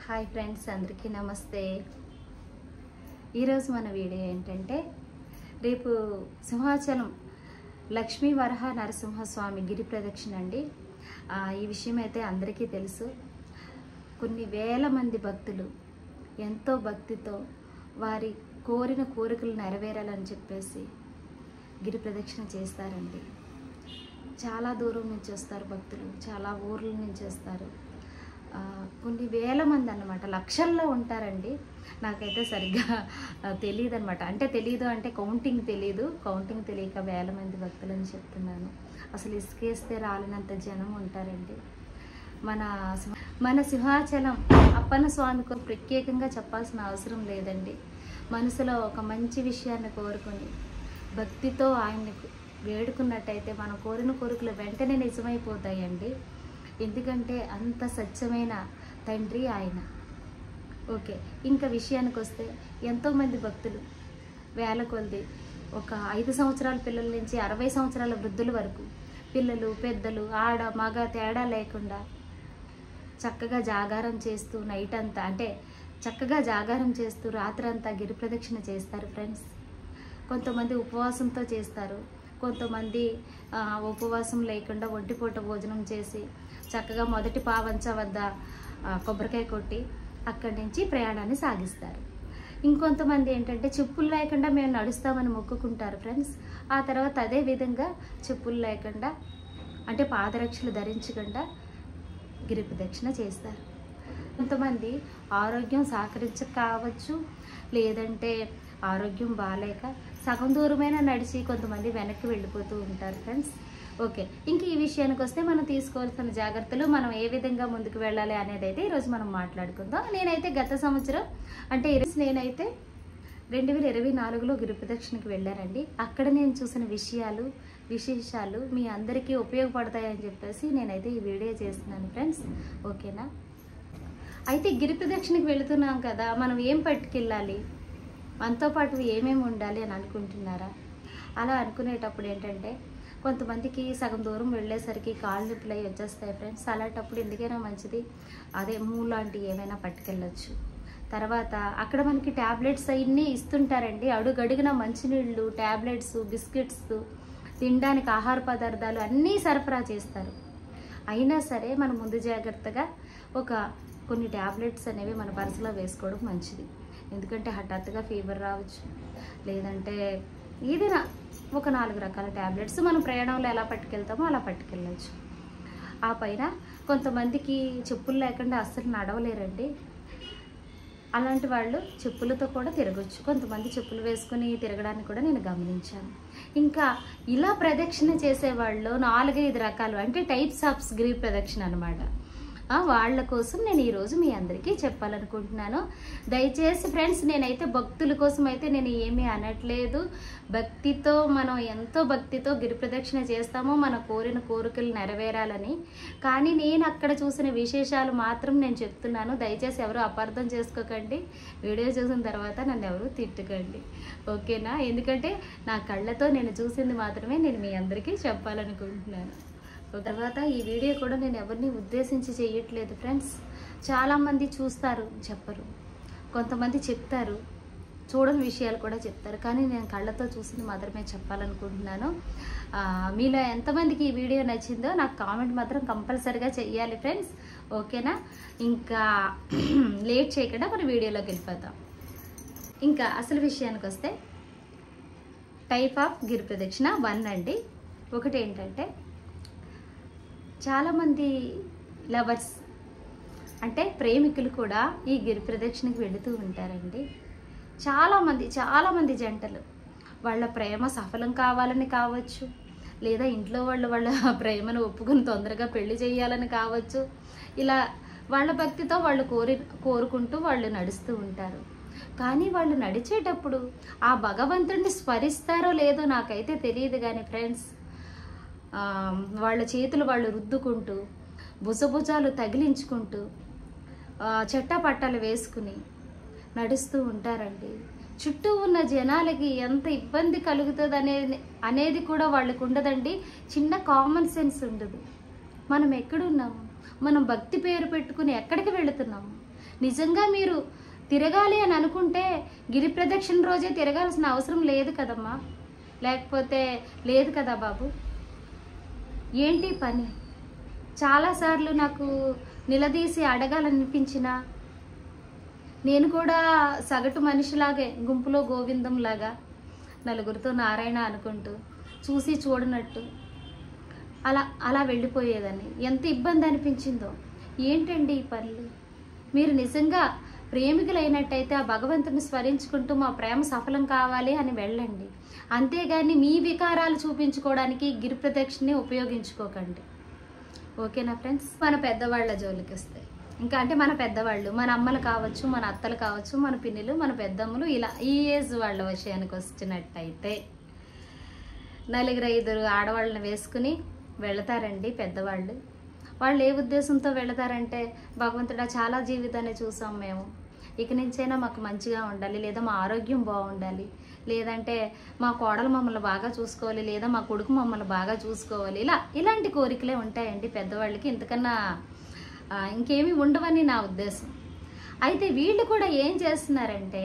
Hi friends, అందరికీ నమస్తే. ఈరోజు మన వీడియో ఏంటంటే, రేపు సింహాచలం లక్ష్మీ వరహ నరసింహస్వామి గిరి ప్రదక్షిణ అండి. ఈ విషయం అయితే అందరికీ తెలుసు. కొన్ని వేల మంది భక్తులు ఎంతో భక్తితో వారి కోరిన కోరికలు నెరవేరాలని చెప్పేసి గిరి ప్రదక్షిణ చేస్తారండి. చాలా దూరం నుంచి వస్తారు భక్తులు, చాలా ఊర్ల నుంచి వస్తారు. కొన్ని వేల మంది అన్నమాట, లక్షల్లో ఉంటారండి. నాకైతే సరిగ్గా తెలియదు అనమాట. తెలియదు అంటే కౌంటింగ్ తెలియక వేల మంది భక్తులని చెప్తున్నాను. అసలు ఇసుకేస్తే రాలినంత జనం ఉంటారండి. మన సింహాచలం అప్పన్న స్వామికి ప్రత్యేకంగా చెప్పాల్సిన అవసరం లేదండి. మనసులో ఒక మంచి విషయాన్ని కోరుకుని భక్తితో ఆయన్ని వేడుకున్నట్టయితే మన కోరిన కోరికలు వెంటనే నిజమైపోతాయండి. ఎందుకంటే అంత స్వచ్ఛమైన తండ్రి ఆయన. ఓకే, ఇంకా విషయానికి వస్తే ఎంతోమంది భక్తులు వేల కొలది, ఒక 5 సంవత్సరాల పిల్లల నుంచి 60 సంవత్సరాల వృద్ధుల వరకు, పిల్లలు పెద్దలు ఆడ మగ తేడా లేకుండా చక్కగా జాగారం చేస్తూ నైట్ అంతా చక్కగా జాగారం చేస్తూ రాత్రంతా గిరి ప్రదక్షిణ చేస్తారు ఫ్రెండ్స్. కొంతమంది ఉపవాసంతో చేస్తారు, కొంతమంది ఉపవాసం లేకుండా ఒంటిపూట భోజనం చేసి చక్కగా మొదటి పావంచ వద్ద కొబ్బరికాయ కొట్టి అక్కడి నుంచి ప్రయాణాన్ని సాగిస్తారు. ఇంకొంతమంది ఏంటంటే చెప్పులు లేకుండా మేము నడుస్తామని మొక్కుకుంటారు ఫ్రెండ్స్. ఆ తర్వాత అదే విధంగా చెప్పులు లేకుండా పాదరక్షలు ధరించకుండా గిరి ప్రదక్షిణ చేస్తారు. కొంతమంది ఆరోగ్యం సహకరించక కావచ్చు, లేదంటే ఆరోగ్యం బాగాలేక సగం దూరమైనా నడిచి కొంతమంది వెనక్కి వెళ్ళిపోతూ ఉంటారు ఫ్రెండ్స్. ఓకే, ఇంక ఈ విషయానికి వస్తే మనం తీసుకోవాల్సిన జాగ్రత్తలు, మనం ఏ విధంగా ముందుకు వెళ్ళాలి అనేది అయితే ఈరోజు మనం మాట్లాడుకుందాం. నేనైతే గత సంవత్సరం నేనైతే 2024లో గిరి ప్రదక్షిణకి వెళ్ళానండి. అక్కడ నేను చూసిన విశేషాలు మీ అందరికీ ఉపయోగపడతాయని చెప్పేసి నేనైతే ఈ వీడియో చేస్తున్నాను ఫ్రెండ్స్. ఓకేనా? అయితే గిరి ప్రదక్షిణకి వెళుతున్నాం కదా, మనం ఏం పట్టుకెళ్ళాలి, మనతో పాటు ఏమేమి ఉండాలి అని అనుకుంటున్నారా? అలా అనుకునేటప్పుడు ఏంటంటే, కొంతమందికి సగం దూరం వెళ్ళేసరికి కాళ్ళు నొప్పులు అవి వచ్చేస్తాయి ఫ్రెండ్స్. అలాంటప్పుడు ఎందుకైనా మంచిది మూవ్ లాంటివి ఏమైనా పట్టుకెళ్ళచ్చు. తర్వాత అక్కడ మనకి ట్యాబ్లెట్స్ అవన్నీ ఇస్తుంటారండి. అడుగడుగున మంచినీళ్ళు, ట్యాబ్లెట్స్, బిస్కెట్స్, తినడానికి ఆహార పదార్థాలు అన్నీ సరఫరా చేస్తారు. అయినా సరే మనం ముందు జాగ్రత్తగా కొన్ని ట్యాబ్లెట్స్ అనేవి మన పర్సులో వేసుకోవడం మంచిది. ఎందుకంటే హఠాత్తుగా ఫీవర్ రావచ్చు, లేదంటే ఏదైనా ఒక 4 రకాల ట్యాబ్లెట్స్ మనం ప్రయాణంలో ఎలా పట్టుకెళ్తామో అలా పట్టుకెళ్ళచ్చు. ఆ పైన కొంతమందికి చెప్పులు లేకుండా అస్సలు నడవలేరండి. అలాంటి వాళ్ళు చెప్పులతో కూడా తిరగచ్చు. కొంతమంది చెప్పులు వేసుకుని తిరగడానికి కూడా నేను గమనించాను. ఇంకా ఇలా ప్రదక్షిణ చేసేవాళ్ళు 4-5 రకాలు టైప్స్ ఆఫ్ గిరి ప్రదక్షిణ అనమాట. వాళ్ళ కోసం నేను ఈరోజు మీ అందరికీ చెప్పాలనుకుంటున్నాను. దయచేసి ఫ్రెండ్స్, నేనైతే భక్తుల కోసం అయితే నేను ఏమీ అనట్లేదు. మనం ఎంతో భక్తితో గిరి ప్రదక్షిణ చేస్తామో మన కోరిన కోరికలు నెరవేరాలని. కానీ నేను అక్కడ చూసిన విశేషాలు మాత్రం నేను చెప్తున్నాను. దయచేసి ఎవరు అపార్థం చేసుకోకండి. వీడియో చూసిన తర్వాత నన్ను ఎవరు తిట్టకండి, ఓకేనా? ఎందుకంటే నా కళ్ళతో నేను చూసింది మాత్రమే నేను మీ అందరికీ చెప్పాలనుకుంటున్నాను. తర్వాత ఈ వీడియో కూడా నేను ఎవరిని ఉద్దేశించి చేయట్లేదు ఫ్రెండ్స్. చాలామంది చూస్తారు, చెప్పరు. కొంతమంది చెప్తారు, చూడని విషయాలు కూడా చెప్తారు. కానీ నేను కళ్ళతో చూసింది మాత్రమే చెప్పాలనుకుంటున్నాను. మీలో ఎంతమందికి ఈ వీడియో నచ్చిందో నాకు కామెంట్ మాత్రం కంపల్సరీగా చెయ్యాలి ఫ్రెండ్స్, ఓకేనా? ఇంకా లేట్ చేయకుండా మన వీడియోలోకి వెళ్ళిపోతాం. ఇంకా అసలు విషయానికి వస్తే, టైప్ ఆఫ్ గిరి ప్రదక్షిణ 1 అండి. ఒకటి ఏంటంటే, చాలామంది లవర్స్ ప్రేమికులు కూడా ఈ గిరి ప్రదక్షిణకి వెళుతూ ఉంటారండి. చాలామంది జంటలు వాళ్ళ ప్రేమ సఫలం కావాలని కావచ్చు, లేదా ఇంట్లో వాళ్ళ ప్రేమను ఒప్పుకొని తొందరగా పెళ్లి చేయాలని కావచ్చు. ఇలా వాళ్ళ భక్తితో వాళ్ళు కోరుకుంటూ వాళ్ళు నడుస్తూ ఉంటారు. కానీ వాళ్ళు నడిచేటప్పుడు ఆ భగవంతుడిని స్మరిస్తారో లేదో నాకైతే తెలియదు. కానీ ఫ్రెండ్స్, వాళ్ళ చేతులు వాళ్ళు రుద్దుకుంటూ, భుజాలు తగిలించుకుంటూ, చెట్టపట్టాలు వేసుకుని నడుస్తూ ఉంటారండి. చుట్టూ ఉన్న జనాలకి ఎంత ఇబ్బంది కలుగుతుంది అనేది కూడా వాళ్ళకు ఉండదండి. చిన్న కామన్ సెన్స్ ఉండదు. మనం ఎక్కడున్నాము, మనం భక్తి పేరు పెట్టుకుని ఎక్కడికి వెళుతున్నాము? నిజంగా మీరు తిరగాలి అని అనుకుంటే గిరి ప్రదక్షిణ రోజే తిరగాల్సిన అవసరం లేదు కదమ్మా, లేకపోతే లేదు కదా బాబు. ఏంటి పని? చాలాసార్లు నాకు నిలదీసి అడగాలనిపించిన, నేను కూడా సగటు మనిషిలాగే గుంపులో గోవిందంలాగా నలుగురితో నారాయణ అనుకుంటూ చూసి చూడనట్టు అలా అలా వెళ్ళిపోయేదాన్ని. ఎంత ఇబ్బంది అనిపించిందో. ఏంటండి ఈ పనులు? మీరు నిజంగా ప్రేమికులైనట్టయితే ఆ భగవంతుని స్మరించుకుంటూ మా ప్రేమ సఫలం కావాలి అని వెళ్ళండి. అంతేగాని మీ వికారాలు చూపించుకోవడానికి గిరి ప్రదక్షిణని ఉపయోగించుకోకండి. ఓకేనా ఫ్రెండ్స్? మన పెద్దవాళ్ళ జోలికి వస్తాయి ఇంకా, అంటే మన పెద్దవాళ్ళు, మన అమ్మలు కావచ్చు, మన అత్తలు కావచ్చు, మన పిన్నిలు, మన పెద్దమ్మలు, ఇలా ఈ ఏజ్ వాళ్ళ విషయానికి వచ్చినట్టయితే 4-5 ఆడవాళ్ళని వేసుకుని వెళతారండి పెద్దవాళ్ళు. వాళ్ళు ఏ ఉద్దేశంతో వెళతారంటే, భగవంతుడా చాలా జీవితాన్ని చూసాం మేము, ఇక నుంచైనా మాకు మంచిగా ఉండాలి, లేదా మా ఆరోగ్యం బాగుండాలి, లేదంటే మా కోడలు మమ్మల్ని బాగా చూసుకోవాలి, లేదా మా కొడుకు మమ్మల్ని బాగా చూసుకోవాలి, ఇలాంటి కోరికలే ఉంటాయండి పెద్దవాళ్ళకి. ఇంతకన్నా ఇంకేమీ ఉండవని నా ఉద్దేశం. అయితే వీళ్ళు కూడా ఏం చేస్తున్నారంటే,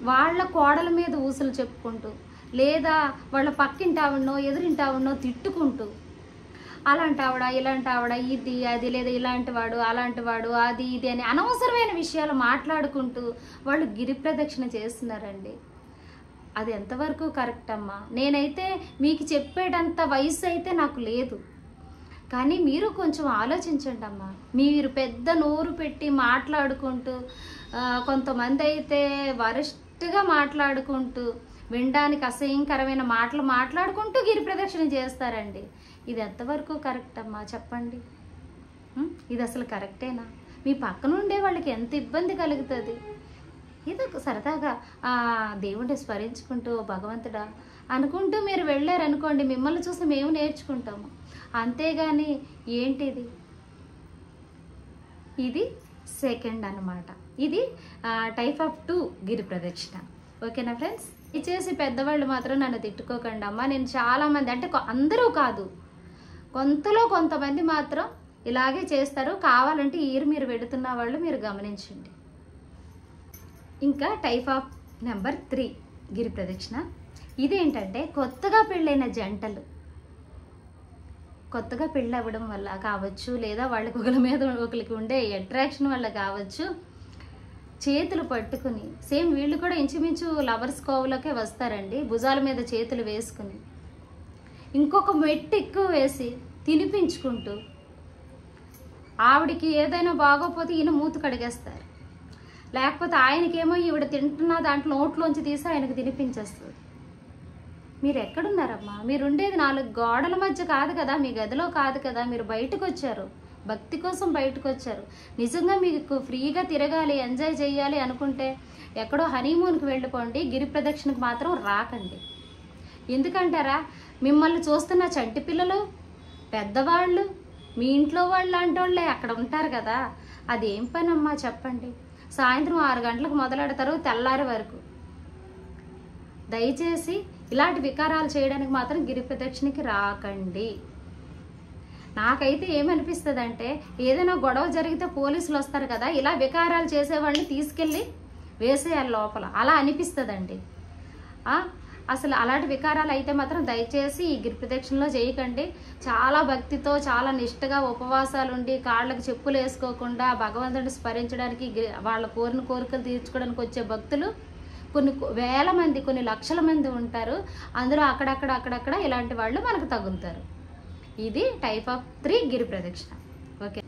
వాళ్ళ కోడల మీద ఊసులు చెప్పుకుంటూ, లేదా వాళ్ళ పక్కింటి ఆవిడనో ఎదురింటి ఆవిడనో తిట్టుకుంటూ, అలాంటి ఆవిడ, ఇలాంటి ఆవిడ, ఇది అది, లేదా ఇలాంటి వాడు, అలాంటి వాడు, అది ఇది అని అనవసరమైన విషయాలు మాట్లాడుకుంటూ వాళ్ళు గిరి ప్రదక్షిణ చేస్తున్నారండి. అది ఎంతవరకు కరెక్ట్ అమ్మా? నేనైతే మీకు చెప్పేటంత వయసు అయితే నాకు లేదు, కానీ మీరు కొంచెం ఆలోచించండి అమ్మా. మీరు పెద్ద నోరు పెట్టి మాట్లాడుకుంటూ, కొంతమంది అయితే వరస్ట్గా మాట్లాడుకుంటూ, వినడానికి అసహ్యకరమైన మాటలు మాట్లాడుకుంటూ గిరి ప్రదక్షిణ చేస్తారండి. ఇది ఎంతవరకు కరెక్ట్ అమ్మా చెప్పండి? ఇది అసలు కరెక్టేనా? మీ పక్కన ఉండే వాళ్ళకి ఎంత ఇబ్బంది కలుగుతుంది. ఇది సరదాగా దేవుడిని స్మరించుకుంటూ భగవంతుడా అనుకుంటూ మీరు వెళ్ళారనుకోండి, మిమ్మల్ని చూసి మేము నేర్చుకుంటాము. అంతేగాని ఏంటిది? ఇది సెకండ్ అన్నమాట. ఇది టైప్ ఆఫ్ 2 గిరి ప్రదక్షిణ. ఓకేనా ఫ్రెండ్స్? ఇచ్చేసి పెద్దవాళ్ళు మాత్రం నన్ను తిట్టుకోకండి అమ్మా. నేను చాలామంది, అంటే అందరూ కాదు, కొంతలో కొంతమంది మాత్రం ఇలాగే చేస్తారు. కావాలంటే మీరు వెళుతున్న వాళ్ళు మీరు గమనించండి. ఇంకా టైప్ ఆఫ్ నెంబర్ 3 గిరి ప్రదక్షిణ. ఇదేంటంటే, కొత్తగా పెళ్ళైన జంటలు, కొత్తగా పెళ్ళి అవ్వడం వల్ల కావచ్చు, లేదా వాళ్ళకి ఒకరి మీద ఒకరికి ఉండే అట్రాక్షన్ వల్ల కావచ్చు, చేతులు పట్టుకుని, సేమ్ వీళ్ళు కూడా ఇంచుమించు లవర్స్ కోవలోకే వస్తారండి, భుజాల మీద చేతులు వేసుకుని ఇంకొక మెట్టు ఎక్కువ వేసి తినిపించుకుంటూ, ఆవిడికి ఏదైనా బాగోపోతే ఈయన మూతి కడిగేస్తారు, లేకపోతే ఆయనకేమో ఈవిడ తింటున్న దాంట్లో నోట్లోంచి తీసి ఆయనకు తినిపించేస్తుంది. మీరు ఎక్కడున్నారమ్మా? మీరు ఉండేది 4 గోడల మధ్య కాదు కదా, మీ గదిలో కాదు కదా, మీరు బయటకు వచ్చారు, భక్తి కోసం బయటకు వచ్చారు. నిజంగా మీకు ఫ్రీగా తిరగాలి, ఎంజాయ్ చేయాలి అనుకుంటే ఎక్కడో హనీమూన్కి వెళ్ళిపోండి, గిరి ప్రదక్షిణకు మాత్రం రాకండి. ఎందుకంటారా? మిమ్మల్ని చూస్తున్న చంటి పిల్లలు, పెద్దవాళ్ళు, మీ ఇంట్లో వాళ్ళు లాంటి వాళ్ళే అక్కడ ఉంటారు కదా. అదేం పని అమ్మా చెప్పండి? సాయంత్రం 6 గంటలకు మొదలెడతారు, తెల్లారి వరకు. దయచేసి ఇలాంటి వికారాలు చేయడానికి మాత్రం గిరి ప్రదక్షిణకి రాకండి. నాకైతే ఏమనిపిస్తుంది అంటే, ఏదైనా గొడవ జరిగితే పోలీసులు వస్తారు కదా, ఇలా వికారాలు చేసేవాళ్ళని తీసుకెళ్ళి వేసేయాలి లోపల, అలా అనిపిస్తుందండి. అసలు అలాంటి వికారాలు అయితే మాత్రం దయచేసి ఈ గిరి ప్రదక్షిణలో చేయకండి. చాలా భక్తితో, చాలా నిష్టగా ఉపవాసాలు ఉండి, కాళ్ళకు చెప్పులు వేసుకోకుండా భగవంతుడిని స్మరించడానికి, వాళ్ళ కోరిన కోరికలు తీర్చుకోవడానికి వచ్చే భక్తులు కొన్ని వేల మంది, కొన్ని లక్షల మంది ఉంటారు. అందులో అక్కడక్కడ ఇలాంటి వాళ్ళు మనకు తగులుతారు. ఇది టైప్ ఆఫ్ 3 గిరి ప్రదక్షిణ. ఓకే,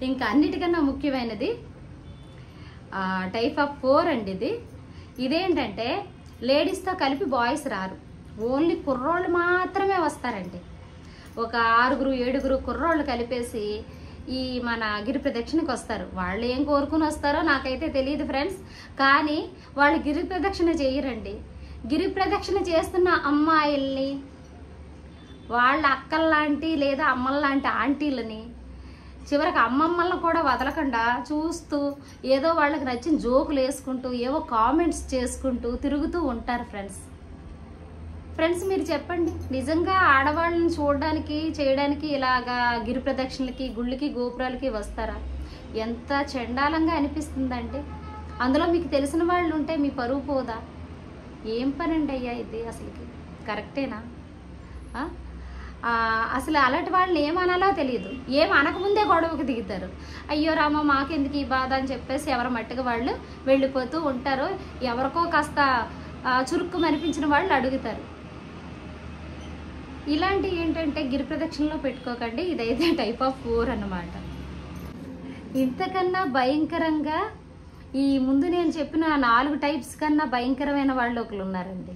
ఇంకా అన్నిటికన్నా ముఖ్యమైనది టైప్ ఆఫ్ 4 అండి. ఇదేంటంటే, లేడీస్తో కలిపి బాయ్స్ రారు, ఓన్లీ కుర్రోళ్ళు మాత్రమే వస్తారండి. ఒక 6-7 కుర్రోళ్ళు కలిపేసి ఈ మన గిరి ప్రదక్షిణకి వస్తారు. వాళ్ళు ఏం కోరుకుని వస్తారో నాకైతే తెలియదు ఫ్రెండ్స్, కానీ వాళ్ళు గిరి ప్రదక్షిణ చేయరండి. గిరి ప్రదక్షిణ చేస్తున్న అమ్మాయిల్ని, వాళ్ళ అక్కల్లాంటి లేదా అమ్మల్లాంటి ఆంటీలని, చివరికి అమ్మమ్మలను కూడా వదలకుండా చూస్తూ, ఏదో వాళ్ళకి నచ్చిన జోకులు వేసుకుంటూ, ఏవో కామెంట్స్ చేసుకుంటూ తిరుగుతూ ఉంటారు ఫ్రెండ్స్. ఫ్రెండ్స్ మీరు చెప్పండి, నిజంగా ఆడవాళ్ళని చూడడానికి చేయడానికి ఇలాగా గిరి ప్రదక్షిణలకి గుళ్ళకి గోపురాలకి వస్తారా? ఎంత చండాలంగా అనిపిస్తుందంటే. అందులో మీకు తెలిసిన వాళ్ళు ఉంటే మీ పరువు పోదా? ఏం పని అండి అయ్యా ఇది? అసలుకి కరెక్టేనా? అసలు అలాంటి వాళ్ళని ఏమనాలో తెలియదు. ఏం అనకముందే గొడవకు దిగుతారు. అయ్యో రామ మాకెందుకు ఈ బాధ అని చెప్పేసి ఎవరి మట్టుగా వాళ్ళు వెళ్ళిపోతూ ఉంటారు. ఎవరికో కాస్త చురుక్కు అనిపించిన వాళ్ళు అడుగుతారు. ఇలాంటి ఏంటంటే గిరి ప్రదక్షిణలో పెట్టుకోకండి. ఇదైతే టైప్ ఆఫ్ 4 అన్నమాట. ఇంతకన్నా భయంకరంగా ఈ ముందు నేను చెప్పిన 4 టైప్స్ కన్నా భయంకరమైన వాళ్ళు ఒకరు ఉన్నారండి.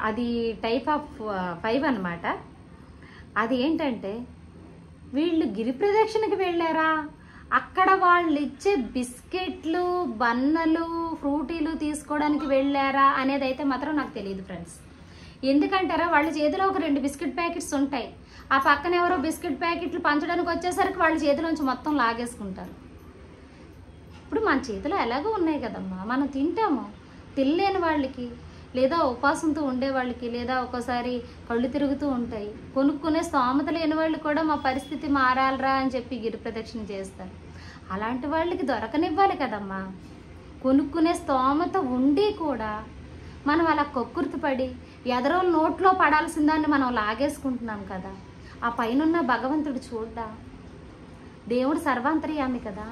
అది టైప్ ఆఫ్ 5 అన్నమాట. అది ఏంటంటే వీళ్ళు గిరి ప్రదక్షిణకి వెళ్ళారా, అక్కడ వాళ్ళు ఇచ్చే బిస్కెట్లు బన్నలు ఫ్రూటీలు తీసుకోవడానికి వెళ్ళారా అనేది అయితే మాత్రం నాకు తెలియదు ఫ్రెండ్స్. ఎందుకంటారా, వాళ్ళ చేతిలో ఒక 2 బిస్కెట్ ప్యాకెట్స్ ఉంటాయి. ఆ పక్కన ఎవరో బిస్కెట్ ప్యాకెట్లు పంచడానికి వచ్చేసరికి వాళ్ళ చేతిలోంచి మొత్తం లాగేసుకుంటారు. ఇప్పుడు మన చేతిలో ఎలాగో ఉన్నాయి కదమ్మా, మనం తింటాము. తినలేని వాళ్ళకి లేదా ఉపాసంతో ఉండే వాళ్ళకి లేదా ఒక్కోసారి కళ్ళు తిరుగుతూ ఉంటాయి, కొనుక్కునే స్తోమత లేని వాళ్ళు కూడా మా పరిస్థితి మారాలరా అని చెప్పి గిరి ప్రదక్షిణ చేస్తారు. అలాంటి వాళ్ళకి దొరకనివ్వాలి కదమ్మా. కొనుక్కునే స్తోమత ఉండి కూడా మనం అలా కొక్కుర్తిపడి ఎదరోళ్ళ నోట్లో పడాల్సిన దాన్ని మనం లాగేసుకుంటున్నాం కదా. ఆ పైనున్న భగవంతుడు చూడ్డా? దేవుడు సర్వాంతర్యామి కదా,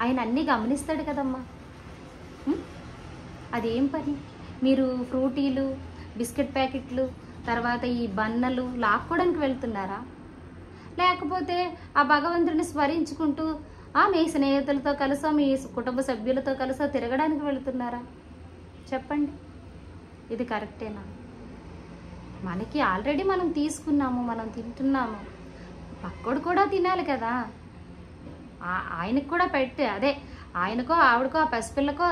ఆయన అన్నీ గమనిస్తాడు కదమ్మా. అదేం పని? మీరు ఫ్రూటీలు బిస్కెట్ ప్యాకెట్లు తర్వాత ఈ బన్నలు లాక్కోవడానికి వెళ్తున్నారా? లేకపోతే ఆ భగవంతుడిని స్మరించుకుంటూ మీ స్నేహితులతో కలిసో మీ కుటుంబ సభ్యులతో కలిసో తిరగడానికి వెళ్తున్నారా? చెప్పండి, ఇది కరెక్టేనా? మనకి ఆల్రెడీ మనం తీసుకున్నాము, మనం తింటున్నాము, పక్కోడు కూడా తినాలి కదా. ఆయనకు కూడా పెట్టి అదే ఆయనకో ఆవిడకో ఆ పసిపిల్లకో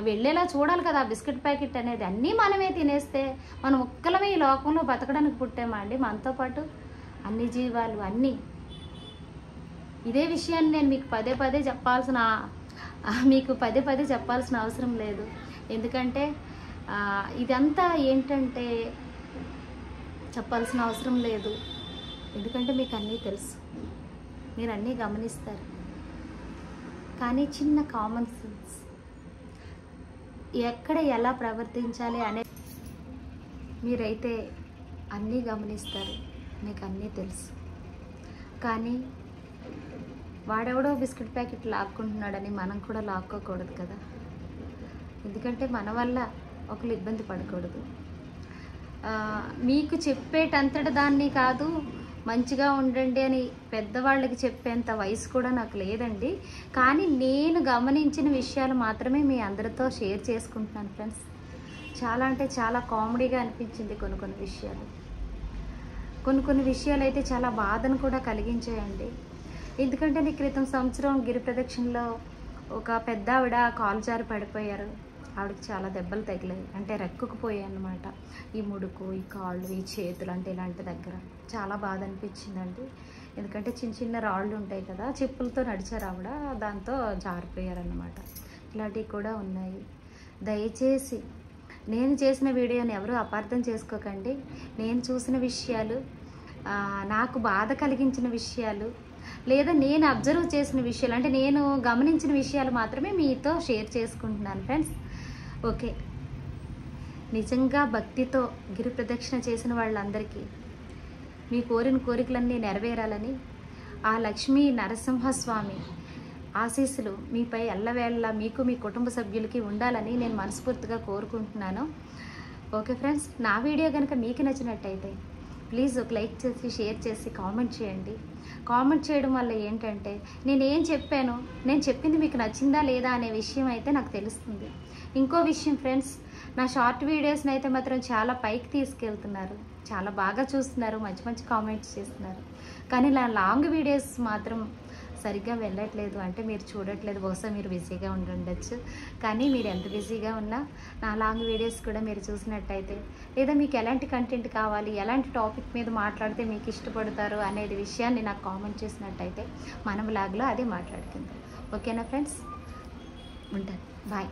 వెళ్ళేలా చూడాలి కదా ఆ బిస్కెట్ ప్యాకెట్ అనేది. అన్నీ మనమే తినేస్తే మనం ఒక్కలమే ఈ లోకంలో బతకడానికి పుట్టామా అండి? మనతో పాటు అన్ని జీవాలు అన్నీ. ఇదే విషయాన్ని నేను మీకు పదే పదే చెప్పాల్సిన అవసరం లేదు. ఎందుకంటే ఇదంతా ఏంటంటే చెప్పాల్సిన అవసరం లేదు. ఎందుకంటే మీకు అన్నీ తెలుసు, మీరు అన్నీ గమనిస్తారు. కానీ చిన్న కామన్ సెన్స్, ఎక్కడ ఎలా ప్రవర్తించాలి అనే మీరైతే అన్నీ గమనిస్తారు, మీకు అన్నీ తెలుసు. కానీ వాడెవడో బిస్కెట్ ప్యాకెట్ లాక్కుంటున్నాడని మనం కూడా లాక్కోకూడదు కదా. ఎందుకంటే మన వల్ల ఒకరు ఇబ్బంది పడకూడదు. మీకు చెప్పేటంతట దాన్ని కాదు, మంచిగా ఉండండి అని పెద్దవాళ్ళకి చెప్పేంత వయసు కూడా నాకు లేదండి. కానీ నేను గమనించిన విషయాలు మాత్రమే మీ అందరితో షేర్ చేసుకుంటున్నాను ఫ్రెండ్స్. చాలా అంటే చాలా కామెడీగా అనిపించింది కొన్ని విషయాలు. కొన్ని విషయాలు అయితే చాలా బాధను కూడా కలిగించాయండి. ఎందుకంటే నీ క్రితం సంవత్సరం గిరి ప్రదక్షిణలో ఒక పెద్ద ఆవిడ కాలు జారి పడిపోయారు. ఆవిడకి చాలా దెబ్బలు తగిలాయి, అంటే రెక్కుకుపోయాయి అన్నమాట. ఈ ముడుకు, ఈ కాళ్ళు, ఈ చేతులు అంటే ఇలాంటి దగ్గర చాలా బాధ అనిపించిందండి. ఎందుకంటే చిన్న రాళ్ళు ఉంటాయి కదా, చెప్పులతో నడిచారు ఆవిడ, దాంతో జారిపోయారన్నమాట. ఇలాంటివి కూడా ఉన్నాయి. దయచేసి నేను చేసిన వీడియోని ఎవరూ అపార్థం చేసుకోకండి. నేను చూసిన విషయాలు, నాకు బాధ కలిగించిన విషయాలు లేదా నేను అబ్జర్వ్ చేసిన విషయాలు, అంటే నేను గమనించిన విషయాలు మాత్రమే మీతో షేర్ చేసుకుంటున్నాను ఫ్రెండ్స్. ఓకే, నిజంగా భక్తితో గిరి ప్రదక్షిణ చేసిన వాళ్ళందరికీ మీ కోరిన కోరికలన్నీ నెరవేరాలని ఆ లక్ష్మీ నరసింహస్వామి ఆశీస్సులు మీపై ఎల్లవేళలా మీకు మీ కుటుంబ సభ్యులకి ఉండాలని నేను మనస్ఫూర్తిగా కోరుకుంటున్నాను. ఓకే ఫ్రెండ్స్, నా వీడియో కనుక మీకు నచ్చినట్టయితే ప్లీజ్ ఒక లైక్ చేసి షేర్ చేసి కామెంట్ చేయండి. కామెంట్ చేయడం వల్ల ఏంటంటే నేను చెప్పాను, నేను చెప్పింది మీకు నచ్చిందా లేదా అనే విషయం అయితే నాకు తెలుస్తుంది. ఇంకో విషయం ఫ్రెండ్స్, నా షార్ట్ వీడియోస్ని అయితే మాత్రం చాలా పైకి తీసుకెళ్తున్నారు, చాలా బాగా చూస్తున్నారు, మంచి కామెంట్స్ చేస్తున్నారు. కానీ నా లాంగ్ వీడియోస్ మాత్రం సరిగ్గా వెళ్ళట్లేదు, అంటే మీరు చూడట్లేదు. బహుశా మీరు బిజీగా ఉండొచ్చు. కానీ మీరు ఎంత బిజీగా ఉన్నా నా లాంగ్ వీడియోస్ కూడా మీరు చూసినట్టయితే, లేదా మీకు ఎలాంటి కంటెంట్ కావాలి, ఎలాంటి టాపిక్ మీద మాట్లాడితే మీకు ఇష్టపడతారు అనేది విషయాన్ని నాకు కామెంట్ చేసినట్టయితే మన బ్లాగ్లో అదే మాట్లాడుకుందాం. ఓకేనా ఫ్రెండ్స్, ఉంటాను, బాయ్.